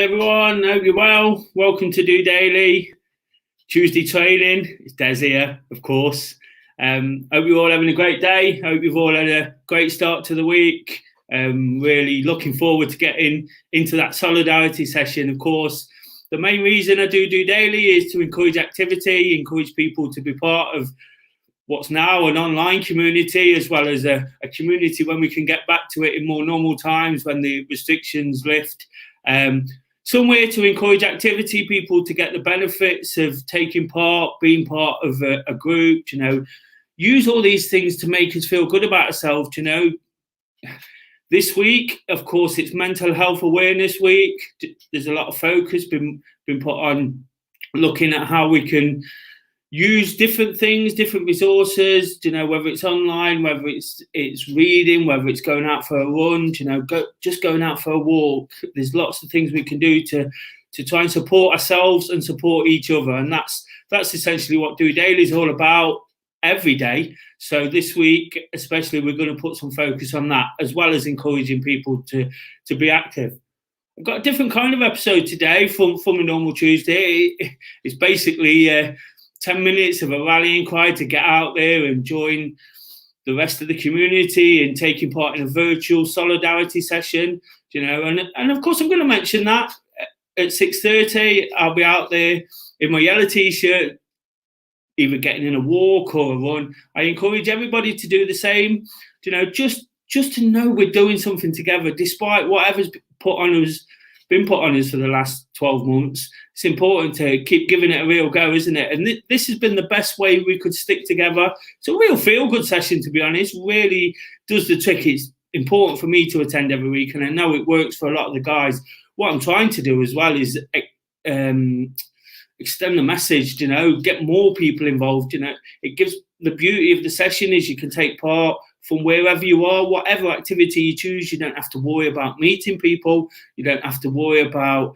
everyone, hope you're well. Welcome to DOdaily, Tuesday training. It's Des here, of course. Hope you're all having a great day. Hope you've all had a great start to the week. Really looking forward to getting into that solidarity session. Of course, the main reason I do DOdaily is to encourage activity, encourage people to be part of what's now an online community, as well as a community when we can get back to it in more normal times when the restrictions lift. Somewhere to encourage activity, people to get the benefits of taking part, being part of a group, use all these things to make us feel good about ourselves, This week, of course, it's Mental Health Awareness Week. There's a lot of focus been put on looking at how we can use different things, different resources, whether it's online, whether it's reading, whether it's going out for a run, just going out for a walk. There's lots of things we can do to try and support ourselves and support each other. And that's essentially what DOdaily is all about every day. So this week, especially, we're going to put some focus on that, as well as encouraging people to be active. I've got a different kind of episode today from a normal Tuesday. It's basically 10 minutes of a rallying cry to get out there and join the rest of the community and taking part in a virtual solidarity session, and of course I'm going to mention that at 6:30 I'll be out there in my yellow t-shirt, either getting in a walk or a run. I encourage everybody to do the same, just to know we're doing something together, despite whatever's been put on us for the last 12 months. It's important to keep giving it a real go, isn't it? And this has been the best way we could stick together. It's a real feel-good session, to be honest. Really does the trick. It's important for me to attend every week, and I know it works for a lot of the guys. What I'm trying to do as well is extend the message, get more people involved. It gives the beauty of the session is you can take part from wherever you are, whatever activity you choose. You don't have to worry about meeting people. You don't have to worry about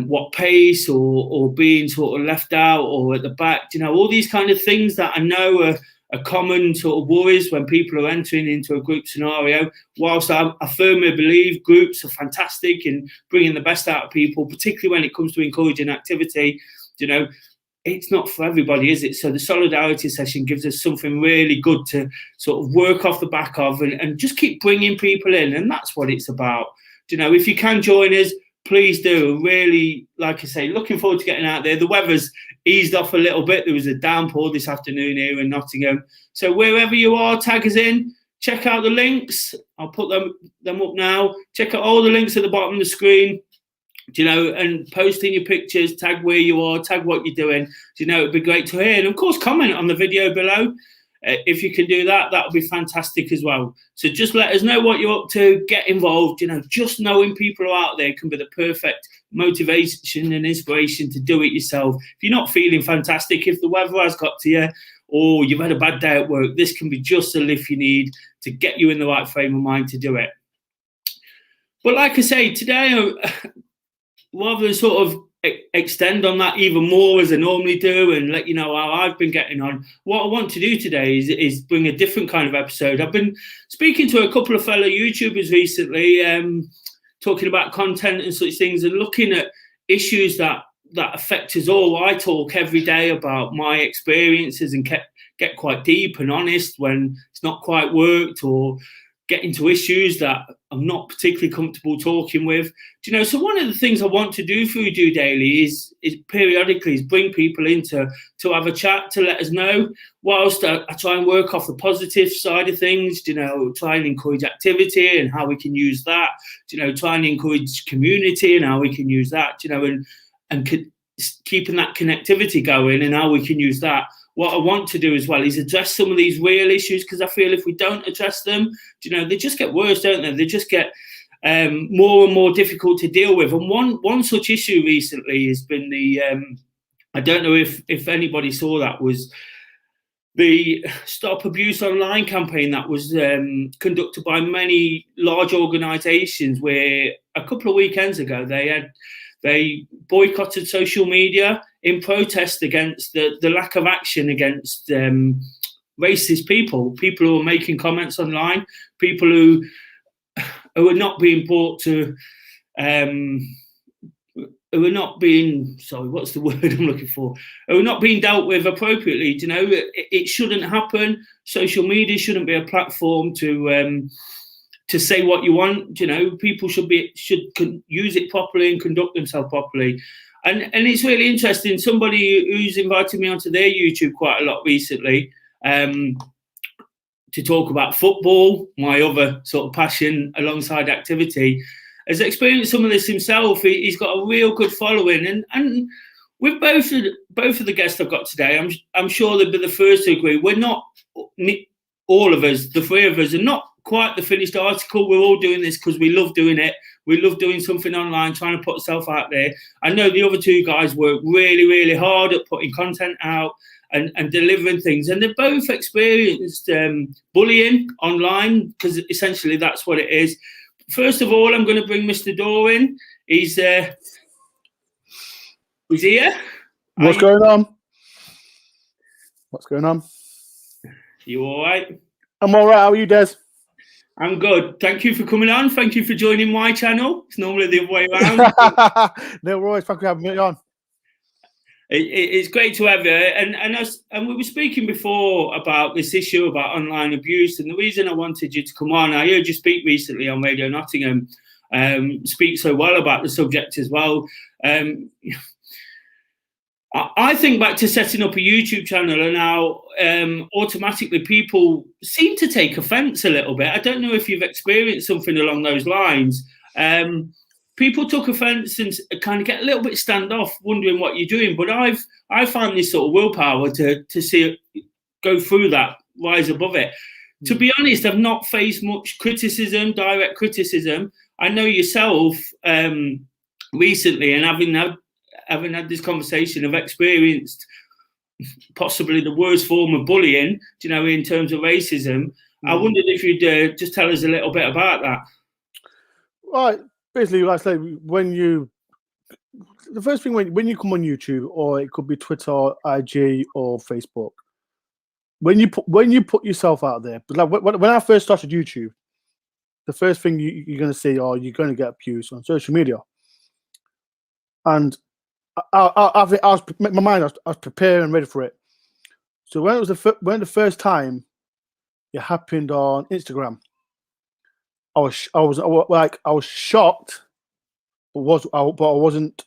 what pace or being sort of left out or at the back. All these kind of things that I know are common sort of worries when people are entering into a group scenario. Whilst I firmly believe groups are fantastic in bringing the best out of people, particularly when it comes to encouraging activity, it's not for everybody, is it? So the solidarity session gives us something really good to sort of work off the back of and just keep bringing people in. And that's what it's about. If you can join us, please do. Really, like I say, looking forward to getting out there. The weather's eased off a little bit. There was a downpour this afternoon here in Nottingham. So wherever you are, tag us in. Check out the links. I'll put them up now. Check out all the links at the bottom of the screen. And posting your pictures, tag where you are, tag what you're doing. It'd be great to hear. And of course, comment on the video below. If you can do that, that would be fantastic as well. So just let us know what you're up to. Get involved. Just knowing people are out there can be the perfect motivation and inspiration to do it yourself. If you're not feeling fantastic, if the weather has got to you, or you've had a bad day at work, this can be just a lift you need to get you in the right frame of mind to do it. But like I say, today, rather than sort of extend on that even more as I normally do and let you know how I've been getting on, what I want to do today is bring a different kind of episode. I've been speaking to a couple of fellow YouTubers recently, talking about content and such things and looking at issues that affect us all. I talk every day about my experiences and get quite deep and honest when it's not quite worked, or get into issues that I'm not particularly comfortable talking with. So one of the things I want to do through DOdaily is periodically bring people in to have a chat, to let us know, whilst I try and work off the positive side of things, try and encourage activity and how we can use that, try and encourage community and how we can use that, and keeping that connectivity going and how we can use that. What I want to do as well is address some of these real issues, because I feel if we don't address them, they just get worse, don't they? They just get more and more difficult to deal with. And one such issue recently has been the, I don't know if anybody saw that, was the Stop Abuse Online campaign that was conducted by many large organisations, where a couple of weekends ago they boycotted social media in protest against the lack of action against racist people who are making comments online, people who are not being brought to who are not being, sorry, what's the word I'm looking for? Who are not being dealt with appropriately. You know, it shouldn't happen. Social media shouldn't be a platform to say what you want. You know, people should use it properly and conduct themselves properly. And it's really interesting. Somebody who's invited me onto their YouTube quite a lot recently to talk about football, my other sort of passion alongside activity, has experienced some of this himself. He's got a real good following, and with both of the guests I've got today, I'm sure they'll be the first to agree. We're not, all of us, the three of us, are not quite the finished article. We're all doing this because we love doing it. We love doing something online, trying to put ourselves out there. I know the other two guys work really, really hard at putting content out and delivering things. And they've both experienced bullying online, because essentially that's what it is. First of all, I'm going to bring Mr. Daw in. He's here. What's going on? What's going on? You all right? I'm all right. How are you, Des? I'm good. Thank you for coming on. Thank you for joining my channel. It's normally the other way around. No worries. Thank you for having me on. It's great to have you. And we were speaking before about this issue about online abuse. And the reason I wanted you to come on, I heard you speak recently on Radio Nottingham, speak so well about the subject as well. I think back to setting up a YouTube channel, and now automatically people seem to take offence a little bit. I don't know if you've experienced something along those lines. People took offence and kind of get a little bit standoff, wondering what you're doing. But I find this sort of willpower to see it go through that, rise above it. To be honest, I've not faced much criticism, direct criticism. I know yourself recently, and having had this conversation, I've experienced possibly the worst form of bullying, you know, in terms of racism. I wondered if you'd just tell us a little bit about that. Right. Basically, like I say, the first thing when you come on YouTube, or it could be Twitter, IG, or Facebook, when you put yourself out there, but like when I first started YouTube, the first thing you're going to see, or you're going to get abused on social media. And I was prepared and ready for it. So when it was the first time it happened on Instagram, I was shocked, but I wasn't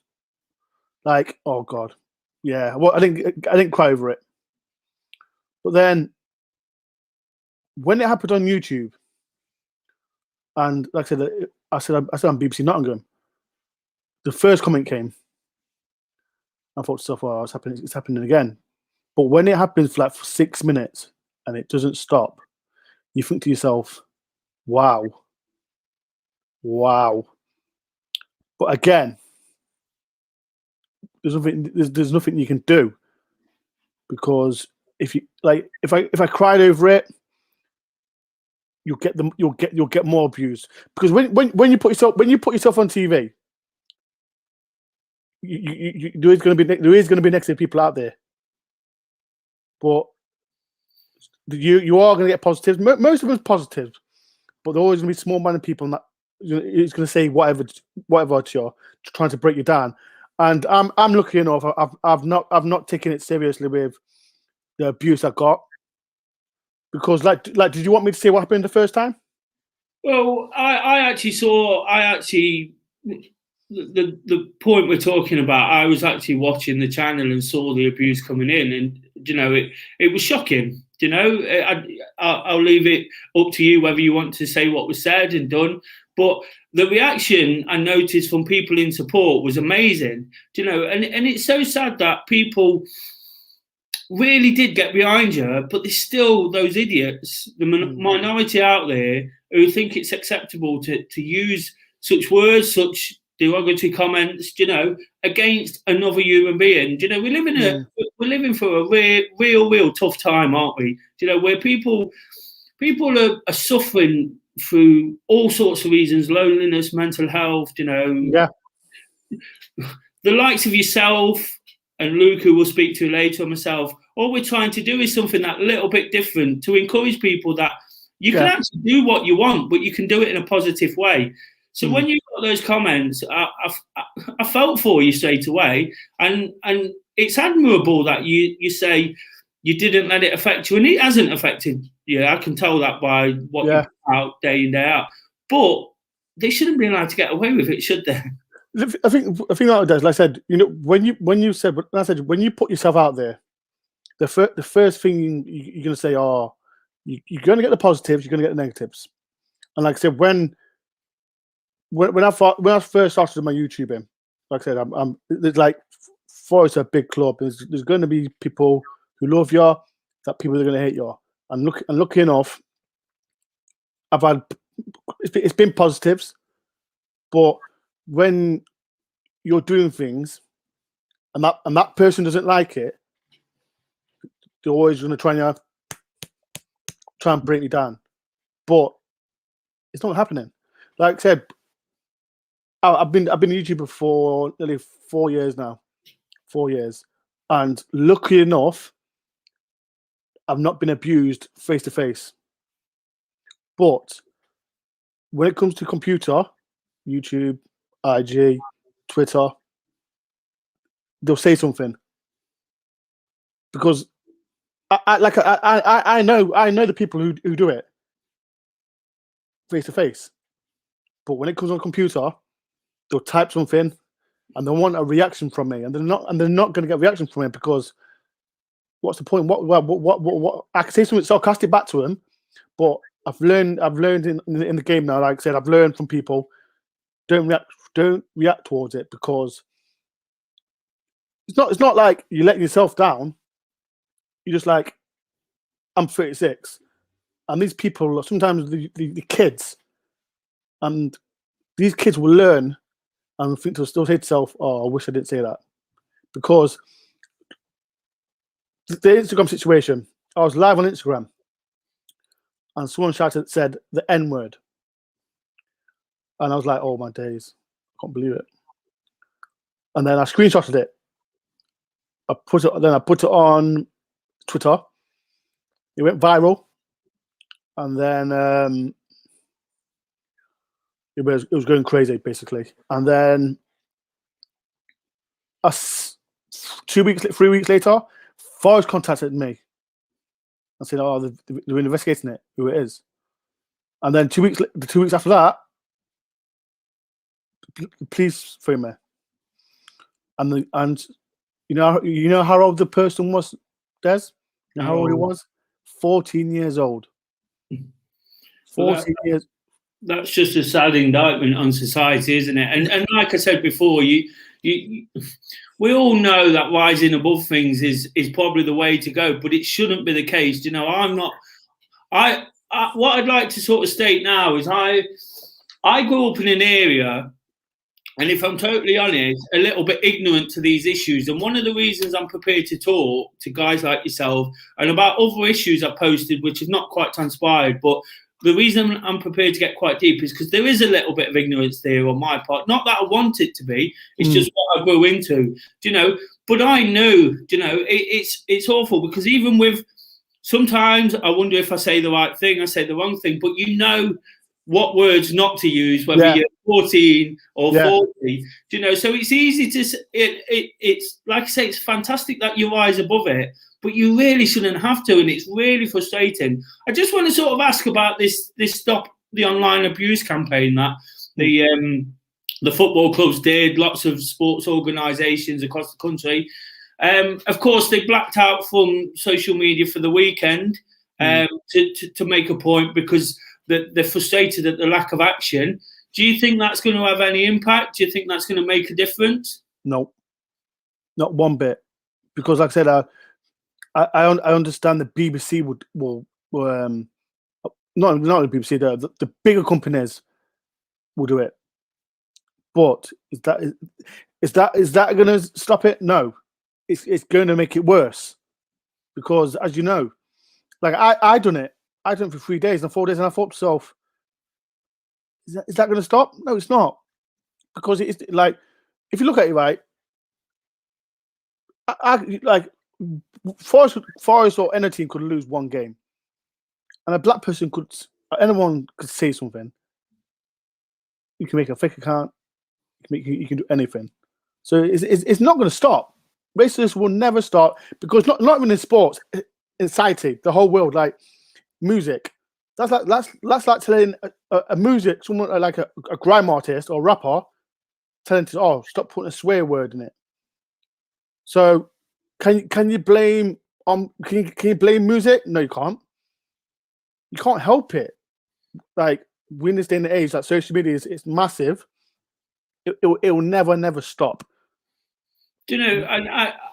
like, oh God, yeah. Well, I didn't cry over it. But then when it happened on YouTube, and like I said on BBC Nottingham, the first comment came. I thought to myself, oh, it's happening again. But when it happens for 6 minutes and it doesn't stop, you think to yourself, wow. But again, there's nothing you can do, because if I cried over it, you'll get more abuse. Because when you put yourself on TV, there is going to be negative people out there, but you are going to get positives. Most of us positives, but there are always going to be small-minded people that is going to say whatever to you, trying to break you down. And I'm lucky enough. I've not taken it seriously with the abuse I got, because like did you want me to say what happened the first time? Well, I actually the point we're talking about, I was actually watching the channel and saw the abuse coming in, and you know it was shocking. You know, I'll leave it up to you whether you want to say what was said and done. But the reaction I noticed from people in support was amazing. You know, and it's so sad that people really did get behind you, but there's still those idiots, the minority out there, who think it's acceptable to use such words, such derogatory comments, you know, against another human being. You know, we're living for a real tough time, aren't we? You know, where people are suffering through all sorts of reasons, loneliness, mental health, you know. Yeah. The likes of yourself and Luke, who we'll speak to later, and myself, all we're trying to do is something that little bit different, to encourage people that you can actually do what you want, but you can do it in a positive way. So when you got those comments, I felt for you straight away, and it's admirable that you say you didn't let it affect you, and it hasn't affected you. I can tell that by what you put out day in, day out. But they shouldn't be allowed to get away with it, should they? I think nowadays, like I said, when you put yourself out there, the first thing you're going to say are you're going to get the positives, you're going to get the negatives. And like I said, when I first started my YouTubing, like I said, there's like, for it's a big club. There's going to be people who love you, that people are going to hate you. And lucky enough, it's been positives, but when you're doing things and that person doesn't like it, they're always going to try and break you down. But it's not happening. Like I said, I've been a YouTuber for nearly 4 years now. 4 years. And lucky enough, I've not been abused face to face. But when it comes to computer, YouTube, IG, Twitter, they'll say something. Because I know the people who do it face to face. But when it comes on computer, they'll type something and they want a reaction from me, and they're not going to get a reaction from me, because what's the point? What I can say something sarcastic back to them, but I've learned in the game now. Like I said, I've learned from people, don't react towards it, because it's not like you're letting yourself down. You're just like, I'm 36, and these people are sometimes the kids, and these kids will learn and think to still say to themselves, "Oh, I wish I didn't say that," because the Instagram situation. I was live on Instagram, and someone said the N word, and I was like, "Oh my days, I can't believe it." And then I screenshotted it. I put it on Twitter. It went viral, and then it was going crazy, basically. And then 3 weeks later, Forrest contacted me and said, "Oh, they're investigating it, who it is." And then 2 weeks after that, the police phoned me, and you know how old the person was, Des? You know how old he was? 14 years old. 14 years. That's just a sad indictment on society, isn't it? And like I said before, we all know that rising above things is probably the way to go, but it shouldn't be the case. I'm not. What I'd like to sort of state now is I grew up in an area, and if I'm totally honest, a little bit ignorant to these issues. And one of the reasons I'm prepared to talk to guys like yourself and about other issues I posted, which have not quite transpired, but the reason I'm prepared to get quite deep is because there is a little bit of ignorance there on my part. Not that I want it to be. It's just what I grew into, But I know, it's awful, because even with, sometimes I wonder if I say the right thing, I say the wrong thing, but what words not to use, whether you're 14 or 40, so it's easy to, it's like I say, it's fantastic that you rise above it, but you really shouldn't have to, and it's really frustrating. I just want to sort of ask about this Stop the Online Abuse campaign that the football clubs did, lots of sports organisations across the country. Of course, they blacked out from social media for the weekend to make a point, because they're frustrated at the lack of action. Do you think that's going to have any impact? Do you think that's going to make a difference? No, not one bit. Because like I said, I understand the BBC will not the BBC, the bigger companies will do it. But is that going to stop it? No, it's going to make it worse, because as you know, like I done it for 3 days and 4 days, and I thought to myself, is that going to stop? No, it's not, because it's like, if you look at it right, I like Forest or any team could lose one game, and a black person anyone could say something, you can make a fake account, you can do anything. So it's not going to stop. Racism will never stop, because not even in sports, in society, the whole world, like music. That's like telling a music, someone like a grime artist or rapper, telling to, oh, stop putting a swear word in it. So can you blame can you blame music? No, you can't. You can't help it. Like, we're in this day and age, like social media it's massive. It will never stop. Do you know? And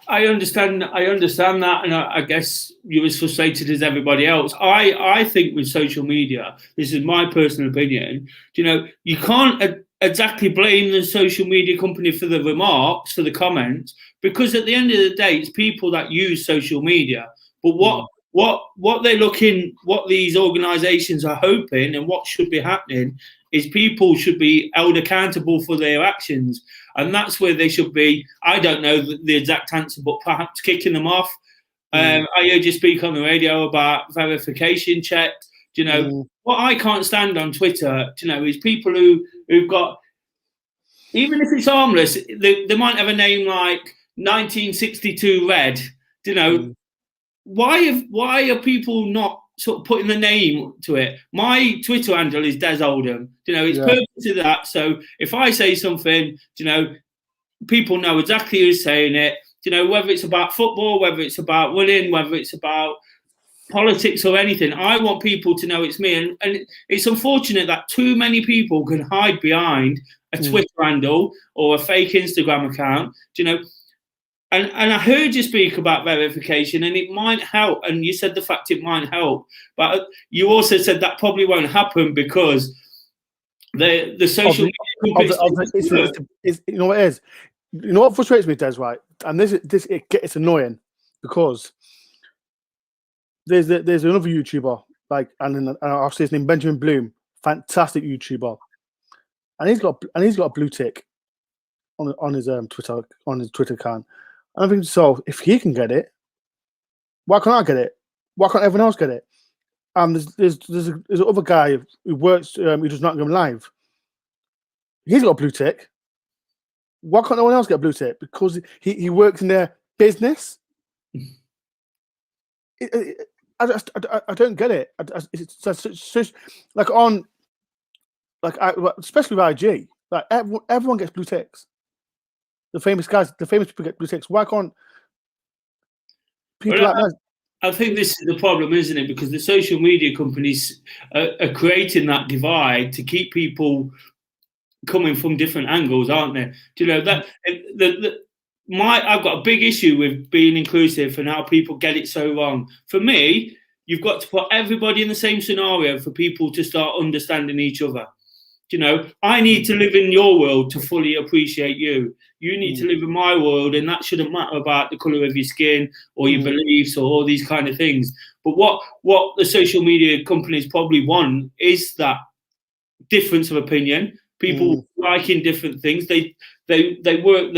I understand that, and I guess you're as frustrated as everybody else. I think with social media, this is my personal opinion. Do you know, you can't exactly blame the social media company for the remarks, for the comments, because at the end of the day, it's people that use social media. But what they're looking, what these organisations are hoping, and what should be happening is people should be held accountable for their actions. And that's where they should be. I don't know the exact answer, but perhaps kicking them off. I heard you speak on the radio about verification checks. Do you know, what I can't stand on Twitter, do you know, is people who've got, even if it's harmless, they might have a name like 1962 Red. Do you know, why are people not sort of putting the name to it? My Twitter handle is Des Oldham. You know, it's perfect to that. So if I say something, you know, people know exactly who's saying it. You know, whether it's about football, whether it's about winning, whether it's about politics or anything, I want people to know it's me. And it's unfortunate that too many people can hide behind a Twitter handle or a fake Instagram account. Do you know? And I heard you speak about verification, and it might help. And you said the fact it might help, but you also said that probably won't happen because the social media companies. You know what it is? You know what frustrates me, Des, right? And it's annoying because there's another YouTuber, like, and I'll say his name, Benjamin Bloom, fantastic YouTuber, and he's got a blue tick on his Twitter account. And I think, so if he can get it, why can't I get it? Why can't everyone else get it? There's another guy who works, who does Nottingham Live. He's got a blue tick. Why can't no one else get a blue tick? Because he works in their business. I don't get it. It's like especially with IG, like everyone gets blue ticks. The famous people get blue ticks. Why can't people like that? I think this is the problem, isn't it? Because the social media companies are creating that divide to keep people coming from different angles, aren't they? Do you know that I've got a big issue with being inclusive and how people get it so wrong. For me, you've got to put everybody in the same scenario for people to start understanding each other. You know, I need to live in your world to fully appreciate you. You need to live in my world, and that shouldn't matter about the colour of your skin or your beliefs or all these kind of things. But what the social media companies probably want is that difference of opinion. People liking different things. They work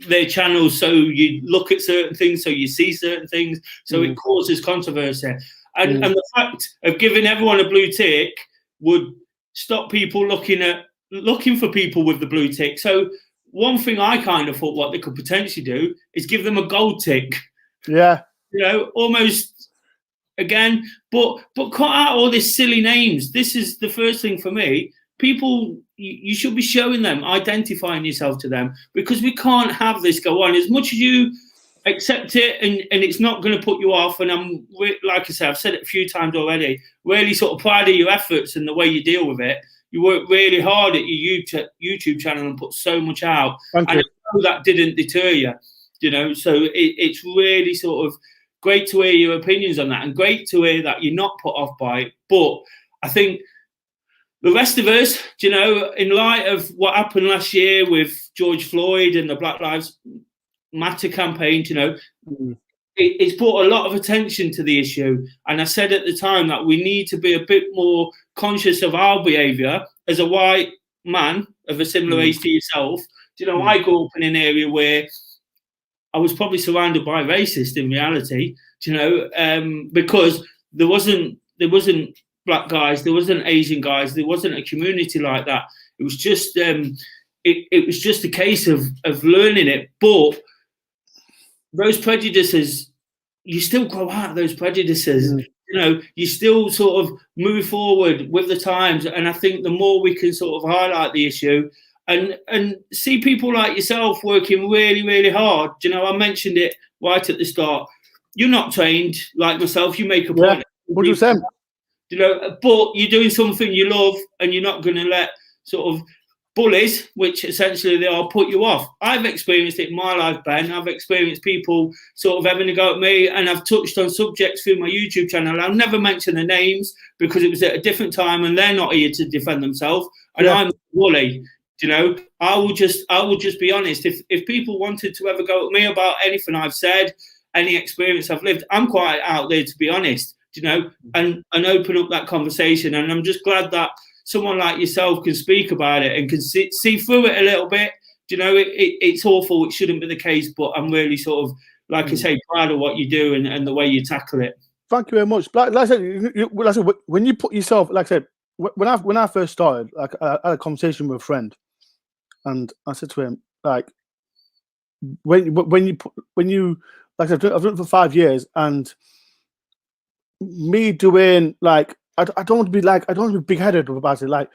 their channels so you look at certain things, so you see certain things, so it causes controversy. And the fact of giving everyone a blue tick would stop people looking for people with the blue tick. So one thing I kind of thought what they could potentially do is give them a gold tick. Yeah. You know, almost again, but cut out all these silly names. This is the first thing for me. People, you should be showing them, identifying yourself to them, because we can't have this go on. As much as you accept it and it's not going to put you off, and I'm, like I said, I've said it a few times already, really sort of proud of your efforts and the way you deal with it. You work really hard at your YouTube channel and put so much out. Thank you. And I know that didn't deter you, you know, so it's really sort of great to hear your opinions on that, and great to hear that you're not put off by it. But I think the rest of us, you know, in light of what happened last year with George Floyd and the Black Lives Matter campaign, you know, it's brought a lot of attention to the issue. And I said at the time that we need to be a bit more conscious of our behaviour as a white man of a similar age to yourself. You know, I grew up in an area where I was probably surrounded by racists in reality, you know, because there wasn't black guys, there wasn't Asian guys, there wasn't a community like that. It was just it was just a case of learning it. But those prejudices, you still grow out of those prejudices. You know, you still sort of move forward with the times. And I think the more we can sort of highlight the issue and see people like yourself working really, really hard. You know, I mentioned it right at the start. You're not trained like myself. You make a point. 100%. You know, but you're doing something you love, and you're not going to let sort of bullies, which essentially they are, put you off. I've experienced it in my life, Ben. I've experienced people sort of having a go at me, and I've touched on subjects through my YouTube channel. I'll never mention the names because it was at a different time, and they're not here to defend themselves. And I'm a bully. You know, I will just be honest. If people wanted to ever go at me about anything I've said, any experience I've lived, I'm quite out there, to be honest. You know, and open up that conversation. And I'm just glad that someone like yourself can speak about it and can see through it a little bit. You know, it's awful. It shouldn't be the case, but I'm really sort of, like I say, proud of what you do and the way you tackle it. Thank you very much. Like I said, when you put yourself, like I said, when I first started, like I had a conversation with a friend, and I said to him, like, when you, like I said, I've done it for 5 years, and me doing, like, I don't want to be big-headed about it. Like,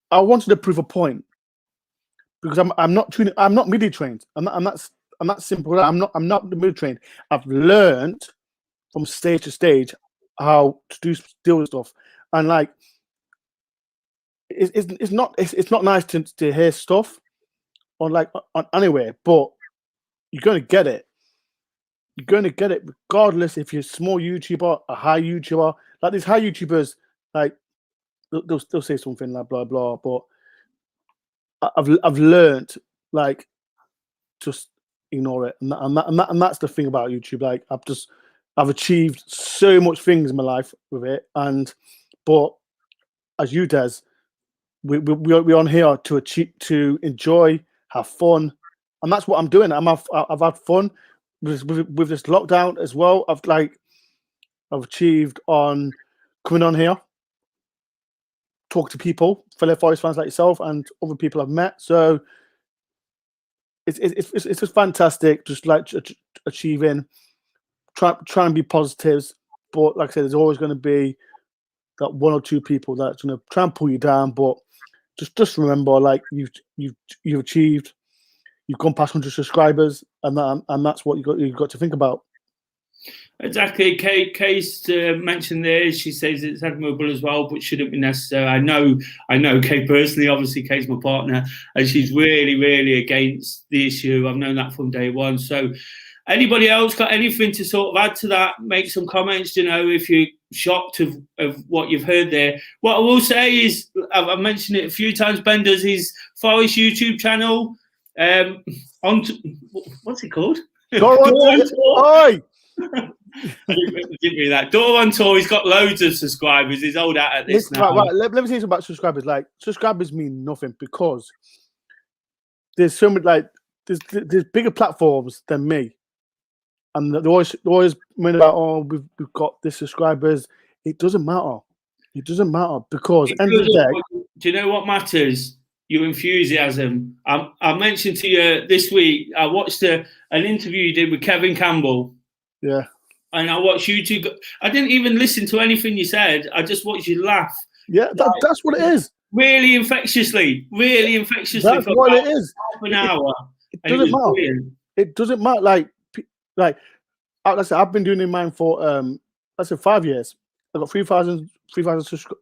I wanted to prove a point, because I'm not media trained. I'm not simple. I'm not media trained. I've learned from stage to stage how to deal with stuff, and like, it's not nice to hear stuff on anywhere, but you're gonna get it. You're going to get it regardless if you're a small YouTuber, a high YouTuber. Like these high YouTubers, like they'll say something like blah blah. But I've learned, like, just ignore it, and that's the thing about YouTube. Like I've achieved so much things in my life with it, but as you, Des, we're on here to achieve, to enjoy, have fun, and that's what I'm doing. I've had fun. With this lockdown as well, I've achieved on coming on here, talk to people, fellow Forest fans like yourself, and other people I've met. So it's just fantastic, just like achieving, try and be positives. But like I said, there's always going to be that one or two people that's going to try and pull you down. But just remember, like, you've achieved. You've gone past 100 subscribers, and that's what you've got to think about. Exactly. Kay's mentioned there. She says it's admirable as well, but shouldn't be necessary. I know Kay personally. Obviously, Kay's my partner, and she's really, really against the issue. I've known that from day one. So, anybody else got anything to sort of add to that? Make some comments. You know, if you're shocked of what you've heard there. What I will say is, I've mentioned it a few times. Ben does his Forest YouTube channel. What's it called? Door on Tour. I didn't mean that. Door on Tour. He's got loads of subscribers. He's old out at this now. Right. Let me say something about subscribers. Like, subscribers mean nothing, because there's so many, like, there's bigger platforms than me, and they always mean about, oh, we've got this subscribers. It doesn't matter. It doesn't matter, because end of the day, do you know what matters? Your enthusiasm. I mentioned to you this week, I watched an interview you did with Kevin Campbell. Yeah. And I watched YouTube. I didn't even listen to anything you said. I just watched you laugh. Yeah, that's what it is. Really infectiously. That's what it is. Half an hour. It doesn't matter. Brilliant. It doesn't matter. Like I said, I've been doing mine for 5 years. I've got 3,000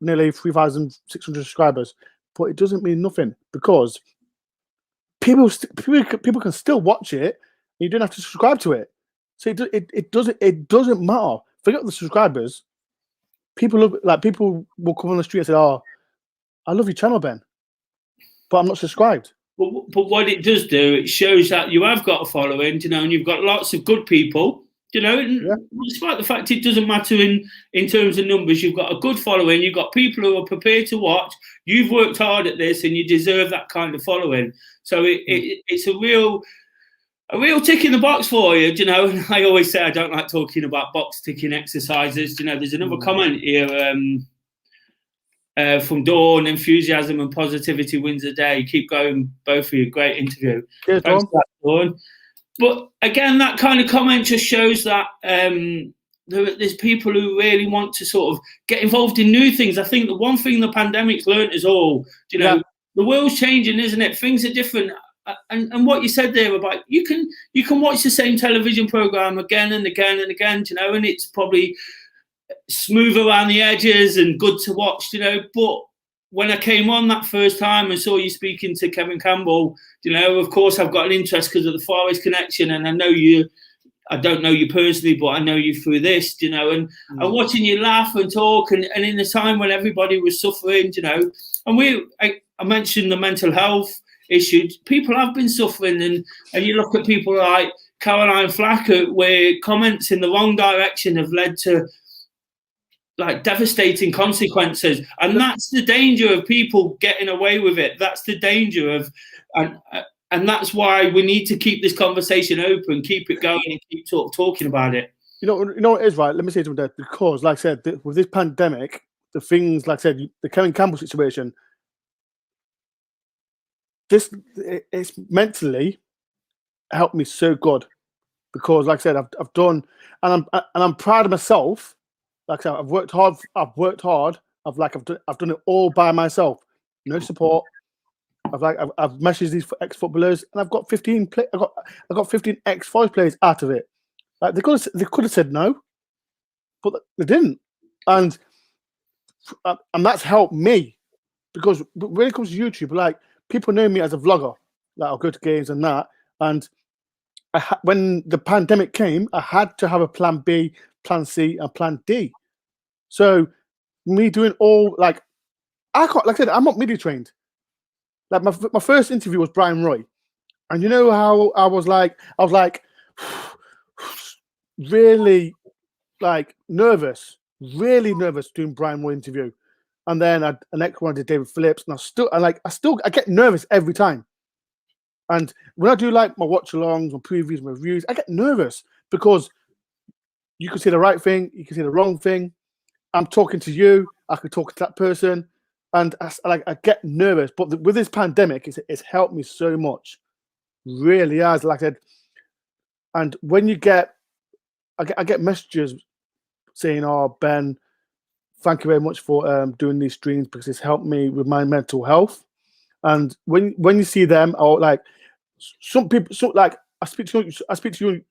nearly 3,600 subscribers. But it doesn't mean nothing, because people can still watch it, and you don't have to subscribe to it. So it doesn't matter. Forget the subscribers. People will come on the street and say, "Oh, I love your channel, Ben, but I'm not subscribed." But what it does do, it shows that you have got a following, you know, and you've got lots of good people. You know, despite the fact it doesn't matter in terms of numbers, you've got a good following. You've got people who are prepared to watch. You've worked hard at this, and you deserve that kind of following. So it's a real tick in the box for you. You know, I always say I don't like talking about box ticking exercises. You know, there's another comment here. from Dawn, enthusiasm and positivity wins the day. Keep going, both of you. Great interview. Cheers, Thanks for that, Dawn. But again, that kind of comment just shows that there's people who really want to sort of get involved in new things. I think the one thing the pandemic's learned us all, the world's changing, isn't it? Things are different. And what you said there about you can watch the same television program again and again and again, and it's probably smooth around the edges and good to watch, but when I came on that first time and saw you speaking to Kevin Campbell, of course I've got an interest because of the Far East connection, and I know you. I don't know you personally, but I know you through this, and watching you laugh and talk, and in the time when everybody was suffering, and I mentioned the mental health issue. People have been suffering, and you look at people like Caroline Flacker, where comments in the wrong direction have led to like devastating consequences, and that's the danger of people getting away with it. That's the danger of, and that's why we need to keep this conversation open, keep it going, and keep talking about it. You know what is right. Let me say something there, because, like I said, with this pandemic, the things, like I said, the Kevin Campbell situation, it's mentally helped me so good, because, like I said, I've done, and I'm proud of myself. Like I said, I've worked hard. I've done it all by myself, no support. I've messaged these ex-footballers, and I've got 15. I got 15 ex-Forest players out of it. Like they could have said no, but they didn't, and that's helped me, because when it comes to YouTube, like, people know me as a vlogger. Like, I'll go to games and that, and when the pandemic came, I had to have a plan B, plan C, and plan D. So me doing all, like, I can't, like I said, I'm not media trained. Like, my first interview was Brian Roy, and you know how I was like really like nervous doing Brian Roy interview, and then the next one I did David Phillips, and I get nervous every time. And when I do like my watch alongs, my previews, my reviews, I get nervous because you can say the right thing, you can say the wrong thing. I'm talking to you, I could talk to that person. And I get nervous, but with this pandemic, it's helped me so much, really has. Like I said, and when you I get messages saying, "Oh, Ben, thank you very much for doing these streams, because it's helped me with my mental health." And when you see them, or like some people, like I speak to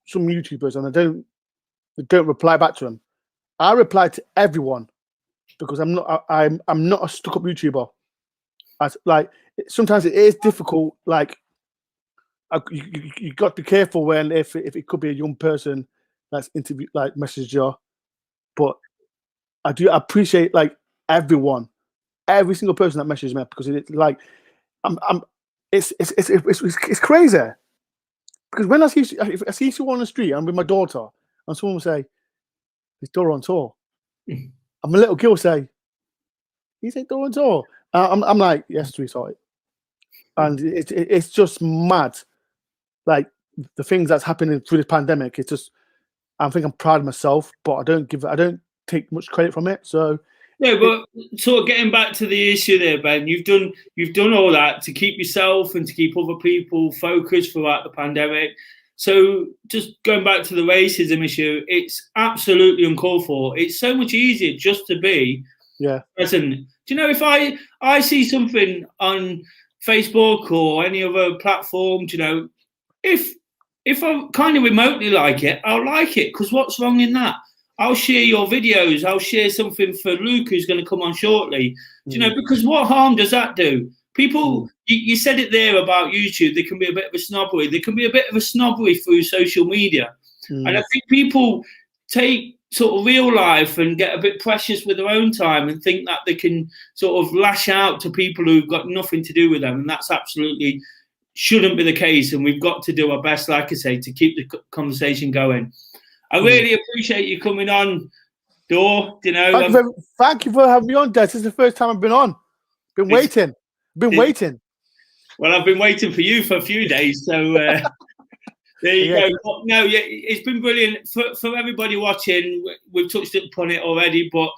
some YouTubers, and they don't reply back to them. I reply to everyone, because I'm not a stuck-up YouTuber. Like, sometimes it is difficult. Like, you got to be careful when if it could be a young person that's messaged you. But I do appreciate, like, every single person that messages me, because it's like it's crazy. Because when I see someone on the street, I'm with my daughter, and someone will say, "Is Dora on tour?" And my little girl will say, "You say Dora on tour?" I'm like, "Yes, sweetheart." And it's just mad, like, the things that's happening through this pandemic. It's just, I think I'm proud of myself, but I don't take much credit from it. So yeah, but sort of getting back to the issue there, Ben, you've done all that to keep yourself and to keep other people focused throughout the pandemic. So just going back to the racism issue, it's absolutely uncalled for. It's so much easier just to be present. Do you know, if I see something on Facebook or any other platform, do you know, if I kind of remotely like it, I'll like it, because what's wrong in that? I'll share your videos. I'll share something for Luke, who's going to come on shortly. Do you know, because what harm does that do? People, you said it there about YouTube, there can be a bit of a snobbery. There can be a bit of a snobbery through social media. And I think people take sort of real life and get a bit precious with their own time and think that they can sort of lash out to people who've got nothing to do with them. And that's absolutely shouldn't be the case. And we've got to do our best, like I say, to keep the conversation going. I really appreciate you coming on, Dor. You know, thank you for having me on, Des. This is the first time I've been on. Been waiting. Well, I've been waiting for you for a few days. So there you go. But no, yeah, it's been brilliant for everybody watching. We've touched upon it already, but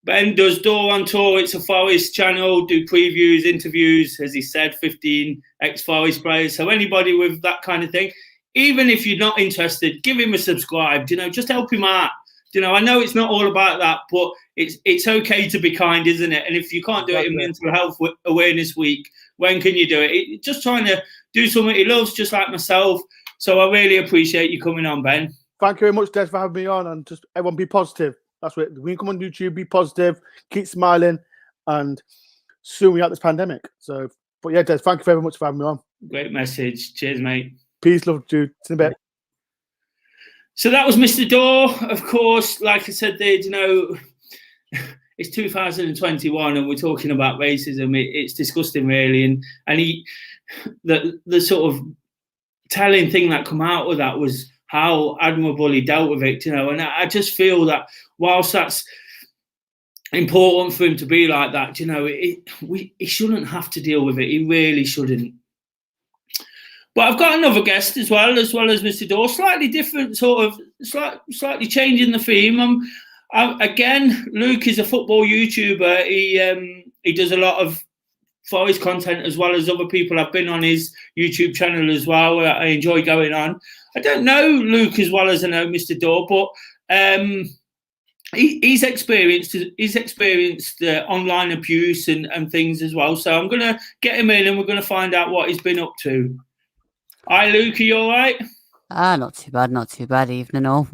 Ben does Door on Tour. It's a Forest channel, do previews, interviews, as he said, 15 ex-Forest players. So anybody with that kind of thing, even if you're not interested, give him a subscribe, just help him out. I know it's not all about that, but it's okay to be kind, isn't it? And if you can't do it in Mental Health Awareness Week, when can you do it? Just trying to do something he loves, just like myself. So I really appreciate you coming on, Ben. Thank you very much, Des, for having me on. And just everyone be positive. That's what when you come on YouTube, be positive, keep smiling, and soon we out this pandemic. So, but yeah, Des, thank you very much for having me on. Great message. Cheers, mate. Peace, love, Jude. See you in a bit. So that was Mr. Door, of course. Like I said, it's 2021 and we're talking about racism. It's disgusting, really. And the sort of telling thing that come out of that was how admirable he dealt with it, And I just feel that whilst that's important for him to be like that, he shouldn't have to deal with it. He really shouldn't. But I've got another guest as well as Mr. Door, slightly different, slightly changing the theme. Again, Luke is a football YouTuber. He does a lot of Forest content as well as other people. I've been on his YouTube channel as well. I enjoy going on. I don't know Luke as well as I know Mr. Door, but he's experienced online abuse and things as well. So I'm going to get him in and we're going to find out what he's been up to. Hi, Luke. Are you all right? Not too bad. Evening all.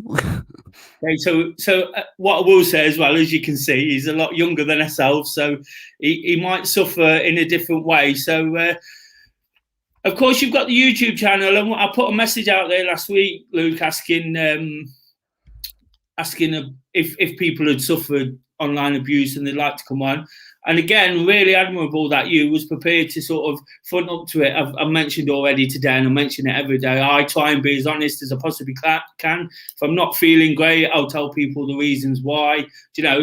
Okay, so what I will say as well, as you can see, he's a lot younger than ourselves, so he might suffer in a different way. So, of course, you've got the YouTube channel, and I put a message out there last week, Luke, asking if people had suffered online abuse and they'd like to come on. And again, really admirable that you was prepared to sort of front up to it. I've mentioned already today, and I mention it every day. I try and be as honest as I possibly can. If I'm not feeling great, I'll tell people the reasons why.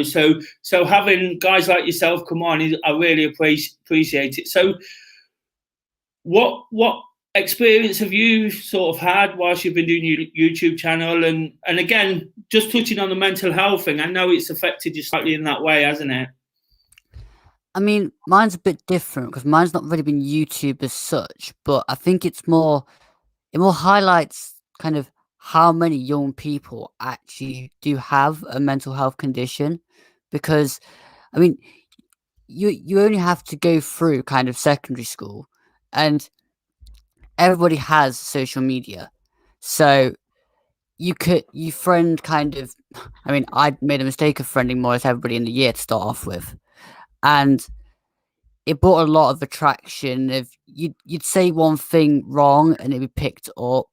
So having guys like yourself come on, I really appreciate it. So, what experience have you sort of had whilst you've been doing your YouTube channel? And again, just touching on the mental health thing, I know it's affected you slightly in that way, hasn't it? I mean, mine's a bit different because mine's not really been YouTube as such, but I think it more highlights kind of how many young people actually do have a mental health condition. Because, I mean, you only have to go through kind of secondary school and everybody has social media. So you friend kind of, I mean, I made a mistake of friending more as everybody in the year to start off with. And it brought a lot of attraction. If you'd say one thing wrong and it'd be picked up.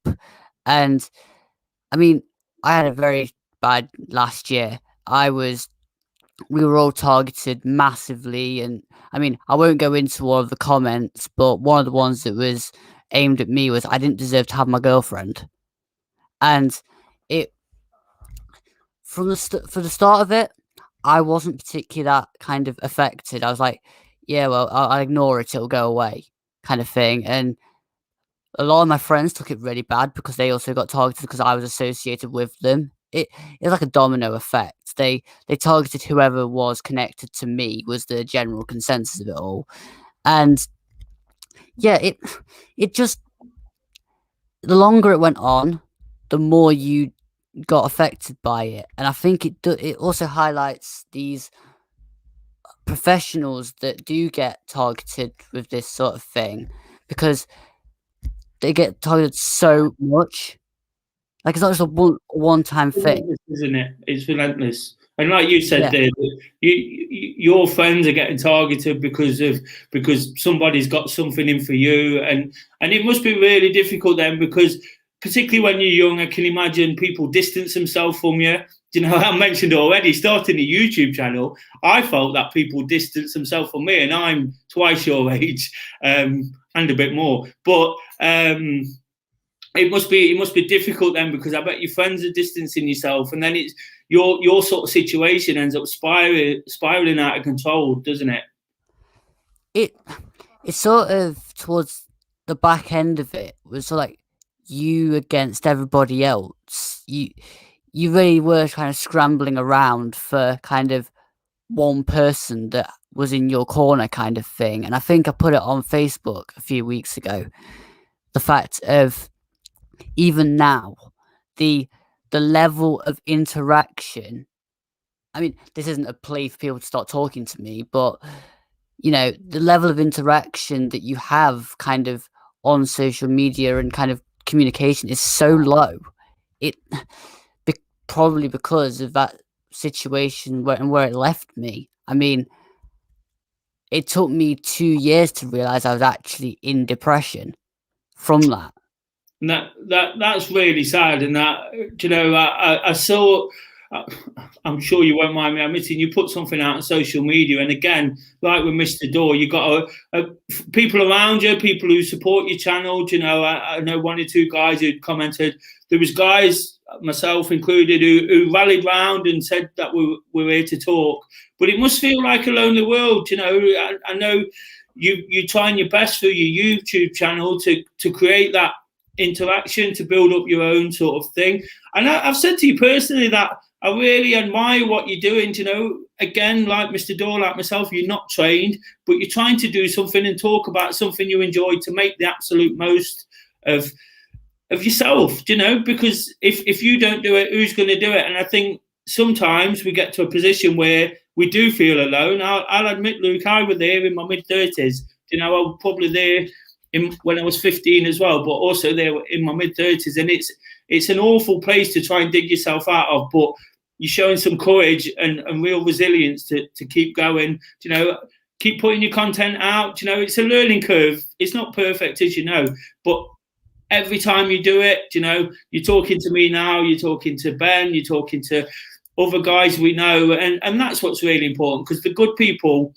And I mean, I had a very bad last year. We were all targeted massively. And I mean, I won't go into all of the comments, but one of the ones that was aimed at me was I didn't deserve to have my girlfriend. And for the start of it, I wasn't particularly that kind of affected. I was like, yeah, well, I'll ignore it. It'll go away kind of thing. And a lot of my friends took it really bad because they also got targeted because I was associated with them. It's like a domino effect. They targeted whoever was connected to me was the general consensus of it all. And yeah, it just, the longer it went on, the more you got affected by it. And I think it also highlights these professionals that do get targeted with this sort of thing because they get targeted so much. Like, it's not just a one-time thing, isn't it? It's relentless. And like you said, there, your friends are getting targeted because somebody's got something in for you, and it must be really difficult then, because particularly when you're young, I can imagine people distance themselves from you. I mentioned already, starting a YouTube channel, I felt that people distance themselves from me, and I'm twice your age and a bit more. But it must be difficult then, because I bet your friends are distancing yourself, and then it's your sort of situation ends up spiraling out of control, doesn't it? It's sort of towards the back end of it was sort of like you against everybody else. You really were kind of scrambling around for kind of one person that was in your corner kind of thing. And I think I put it on Facebook a few weeks ago. The fact of even now, the level of interaction. I mean, this isn't a plea for people to start talking to me, but you know, the level of interaction that you have kind of on social media and kind of communication is so low. It probably because of that situation where it left me. I mean, it took me 2 years to realize I was actually in depression from that. And that's really sad. And that, you know, I saw. I'm sure you won't mind me admitting, you put something out on social media, and again, like with Mr. Daw, you got people around you, people who support your channel. You know, I know 1 or 2 guys who commented. There was guys, myself included, who rallied round and said that we're here to talk. But it must feel like a lonely world. You know, I know you're trying your best through your YouTube channel to create that interaction, to build up your own sort of thing. And I've said to you personally that I really admire what you're doing. You know, again, like Mr. Daw, like myself, you're not trained, but you're trying to do something and talk about something you enjoy to make the absolute most of yourself, you know, because if you don't do it, who's going to do it? And I think sometimes we get to a position where we do feel alone. I'll admit, Luke, I was there in my mid-30s. You know, I was probably there when I was 15 as well, but also there in my mid-30s. And it's an awful place to try and dig yourself out of, but you're showing some courage and real resilience to keep going, you know, keep putting your content out. You know, it's a learning curve. It's not perfect, as you know, but every time you do it, you know, you're talking to me now, you're talking to Ben, you're talking to other guys we know, and that's what's really important, because the good people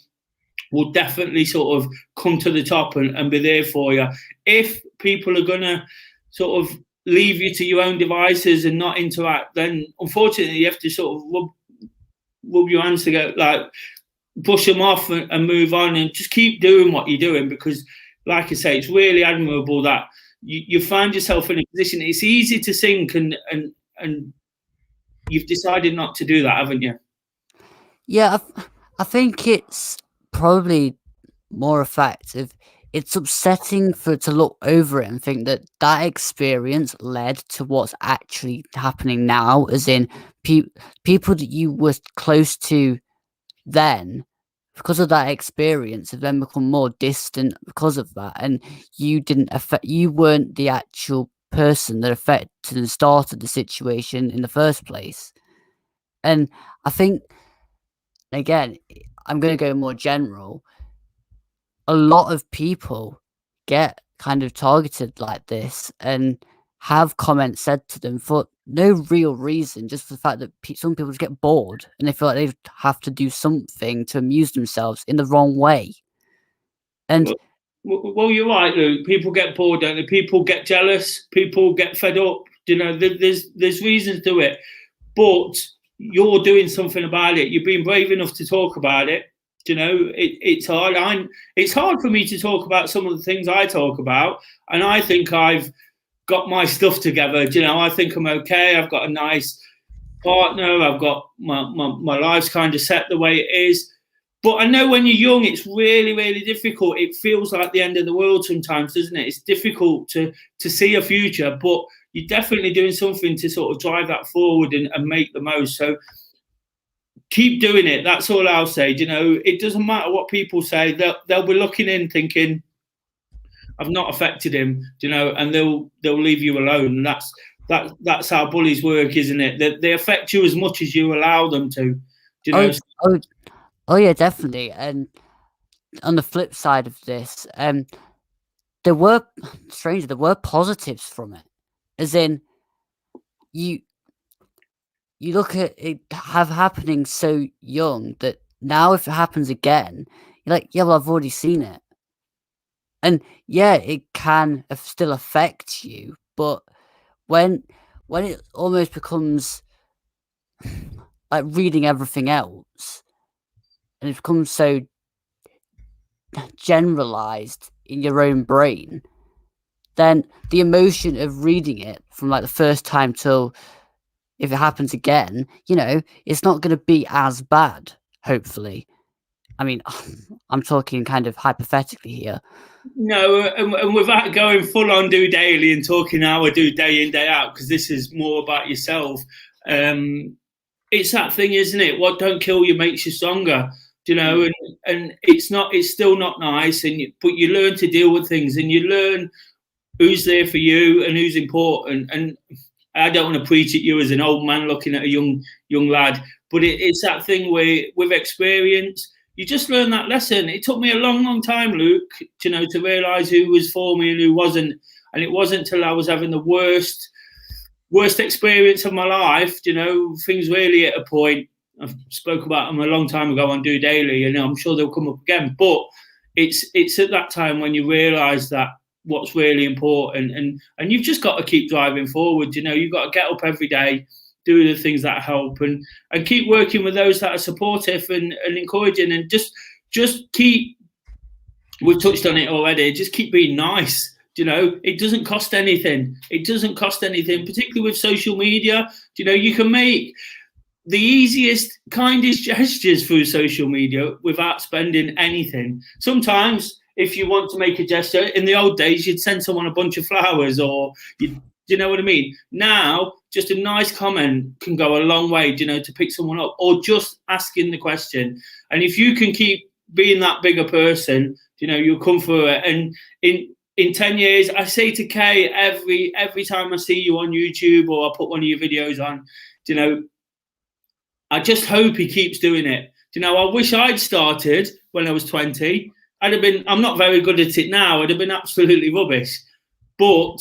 will definitely sort of come to the top and be there for you. If people are going to sort of leave you to your own devices and not interact, then unfortunately you have to sort of rub your hands together, like push them off and move on, and just keep doing what you're doing, because like I say, it's really admirable that you find yourself in a position. It's easy to sink, and you've decided not to do that, haven't you? Yeah, I think it's probably more effective. It's upsetting to look over it and think that experience led to what's actually happening now, as in people that you were close to then, because of that experience, have then become more distant because of that, and you weren't the actual person that affected and started the situation in the first place. And I think, again, I'm going to go more general. A lot of people get kind of targeted like this and have comments said to them for no real reason, just for the fact that some people just get bored and they feel like they have to do something to amuse themselves in the wrong way. And well, you're right, Luke. People get bored, don't they? People get jealous. People get fed up. You know, there's reasons to it, but you're doing something about it. You're being brave enough to talk about it. You know, it's hard. It's hard for me to talk about some of the things I talk about, and I think I've got my stuff together. You know, I think I'm okay. I've got a nice partner. I've got my life's kind of set the way it is. But I know when you're young, it's really, really difficult. It feels like the end of the world sometimes, doesn't it? It's difficult to see a future, but you're definitely doing something to sort of drive that forward and make the most. So keep doing it. That's all I'll say. You know, it doesn't matter what people say. They'll be looking in thinking, I've not affected him, you know, and they'll leave you alone. And that's how bullies work, isn't it? They affect you as much as you allow them to. You know? Oh yeah, definitely. And on the flip side of this, there were positives from it, as in you look at it happening so young that now if it happens again, you're like, yeah, well, I've already seen it. And yeah, it can still affect you, but when it almost becomes like reading everything else, and it becomes so generalized in your own brain, then the emotion of reading it from like the first time till if it happens again, you know, it's not going to be as bad, hopefully. I mean, I'm talking kind of hypothetically here. No, and without going full on DOdaily and talking how I do day in, day out, because this is more about yourself. It's that thing, isn't it? What don't kill you makes you stronger, you know, and it's still not nice. But you learn to deal with things, and you learn who's there for you and who's important. And I don't want to preach at you as an old man looking at a young lad, but it's that thing where with experience, you just learn that lesson. It took me a long time, Luke, you know, to realise who was for me and who wasn't. And it wasn't until I was having the worst experience of my life, you know, things really at a point. I've spoke about them a long time ago on DOdaily, and I'm sure they'll come up again. But it's at that time when you realise that what's really important, and you've just got to keep driving forward. You know, you've got to get up every day, do the things that help, and keep working with those that are supportive and encouraging, and just keep. We've touched on it already. Just keep being nice. You know, it doesn't cost anything. It doesn't cost anything, particularly with social media. You know, you can make the easiest, kindest gestures through social media without spending anything. Sometimes, if you want to make a gesture, in the old days, you'd send someone a bunch of flowers, or you know what I mean? Now, just a nice comment can go a long way, you know, to pick someone up, or just asking the question. And if you can keep being that bigger person, you know, you'll come through it. And in 10 years, I say to Kay every time I see you on YouTube or I put one of your videos on, you know, I just hope he keeps doing it. You know, I wish I'd started when I was 20. I'm not very good at it now. I'd have been absolutely rubbish. But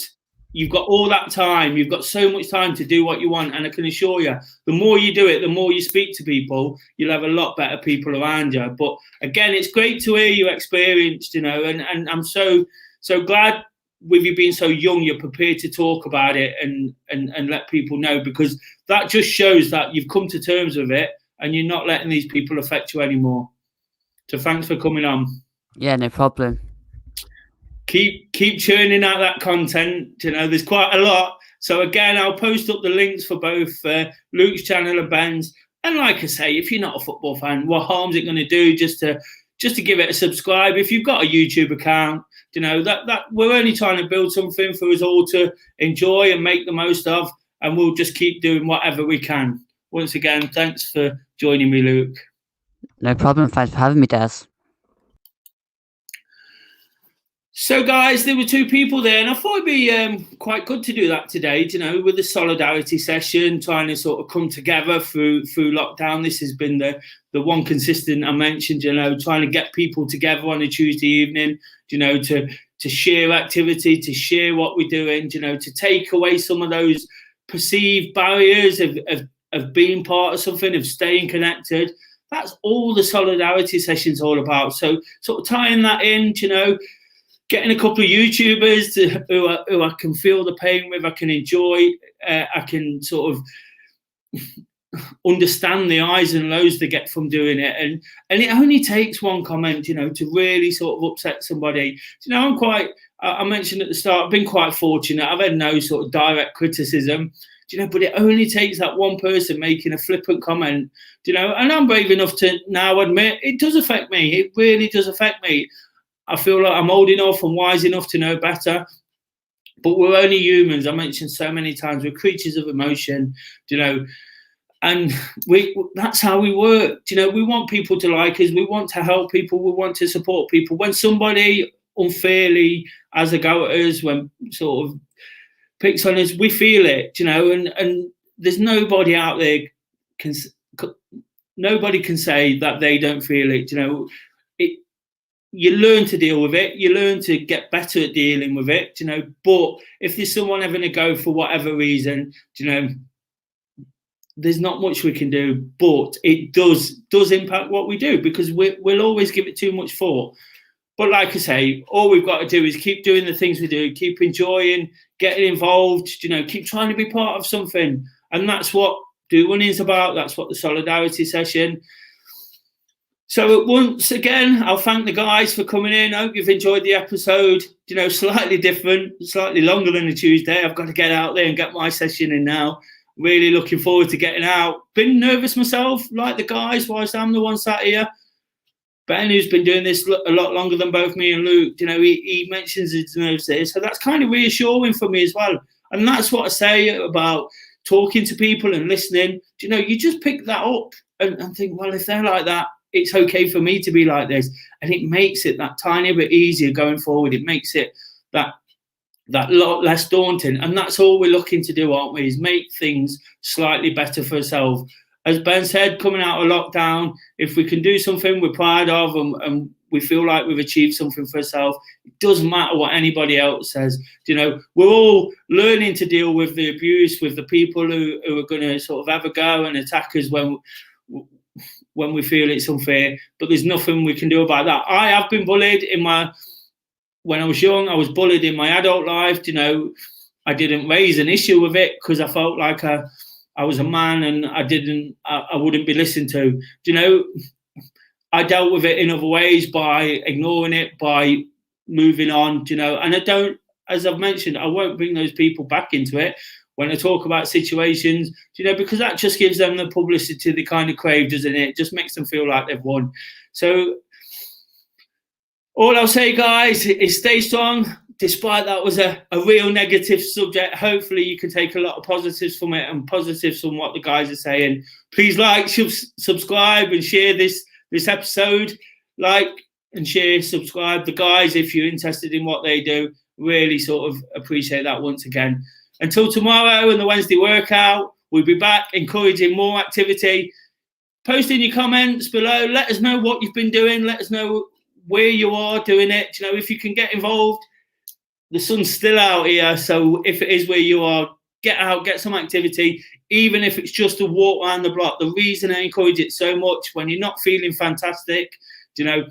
you've got all that time. You've got so much time to do what you want. And I can assure you, the more you do it, the more you speak to people, you'll have a lot better people around you. But again, it's great to hear your experience, you know, and I'm so glad with you being so young, you're prepared to talk about it and let people know, because that just shows that you've come to terms with it and you're not letting these people affect you anymore. So thanks for coming on. Yeah, no problem. Keep churning out that content. You know, there's quite a lot. So again, I'll post up the links for both Luke's channel and Ben's. And like I say, if you're not a football fan, what harm's it going to do just to give it a subscribe? If you've got a YouTube account, you know, that we're only trying to build something for us all to enjoy and make the most of, and we'll just keep doing whatever we can. Once again, thanks for joining me, Luke. No problem. Thanks for having me, Des. So, guys, there were two people there, and I thought it'd be quite good to do that today, you know, with the solidarity session, trying to sort of come together through lockdown. This has been the one consistent I mentioned, you know, trying to get people together on a Tuesday evening, you know, to share activity, to share what we're doing, you know, to take away some of those perceived barriers of being part of something, of staying connected. That's all the solidarity session's all about. So sort of tying that in, you know, getting a couple of YouTubers who I can feel the pain with, I can enjoy, I can sort of understand the highs and lows they get from doing it. And it only takes one comment, you know, to really sort of upset somebody. You know, I mentioned at the start, I've been quite fortunate. I've had no sort of direct criticism, you know, but it only takes that one person making a flippant comment, you know, and I'm brave enough to now admit it does affect me. It really does affect me. I feel like I'm old enough and wise enough to know better, but we're only humans. I mentioned so many times, we're creatures of emotion, you know, and that's how we work. You know, we want people to like us. We want to help people. We want to support people. When somebody unfairly has a go at us, when sort of picks on us, we feel it, you know, and there's nobody out there nobody can say that they don't feel it, you know. You learn to deal with it. You learn to get better at dealing with it, you know. But if there's someone having a go for whatever reason, you know, there's not much we can do. But it does impact what we do, because we'll always give it too much thought. But like I say, all we've got to do is keep doing the things we do, keep enjoying, getting involved, you know, keep trying to be part of something. And that's what DOdaily is about. That's what the solidarity session. So once again, I'll thank the guys for coming in. I hope you've enjoyed the episode. You know, slightly different, slightly longer than a Tuesday. I've got to get out there and get my session in now. really looking forward to getting out. Been nervous myself, like the guys, whilst I'm the one sat here. Ben, who's been doing this a lot longer than both me and Luke, you know, he mentions his nerves there. So that's kind of reassuring for me as well. And that's what I say about talking to people and listening. You know, you just pick that up and think, well, if they're like that, it's okay for me to be like this. And it makes it that tiny bit easier going forward. It makes it that lot less daunting. And that's all we're looking to do, aren't we, is make things slightly better for ourselves. As Ben said, coming out of lockdown, if we can do something we're proud of and we feel like we've achieved something for ourselves, it doesn't matter what anybody else says. You know, we're all learning to deal with the abuse, with the people who are going to sort of have a go and attack us when we feel it's unfair. But there's nothing we can do about that. I have been bullied when I was young. I was bullied in my adult life. You know, I didn't raise an issue with it because I felt like I was a man and I wouldn't be listened to. You know, I dealt with it in other ways by ignoring it, by moving on, you know, and I don't, as I've mentioned, I won't bring those people back into it when I talk about situations, you know, because that just gives them the publicity they kind of crave, doesn't it? It just makes them feel like they've won. So all I'll say, guys, is stay strong. Despite that was a real negative subject, hopefully you can take a lot of positives from it and positives from what the guys are saying. Please like, subscribe and share this episode. Like and share, subscribe. The guys, if you're interested in what they do, really sort of appreciate that once again. Until tomorrow and the Wednesday workout, we'll be back encouraging more activity. Post in your comments below. Let us know what you've been doing. Let us know where you are doing it. You know, if you can get involved. The sun's still out here, so if it is where you are, get out, get some activity, even if it's just a walk around the block. The reason I encourage it so much, when you're not feeling fantastic, you know,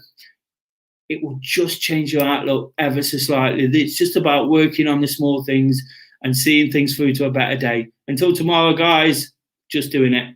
it will just change your outlook ever so slightly. It's just about working on the small things and seeing things through to a better day. Until tomorrow, guys, just doing it.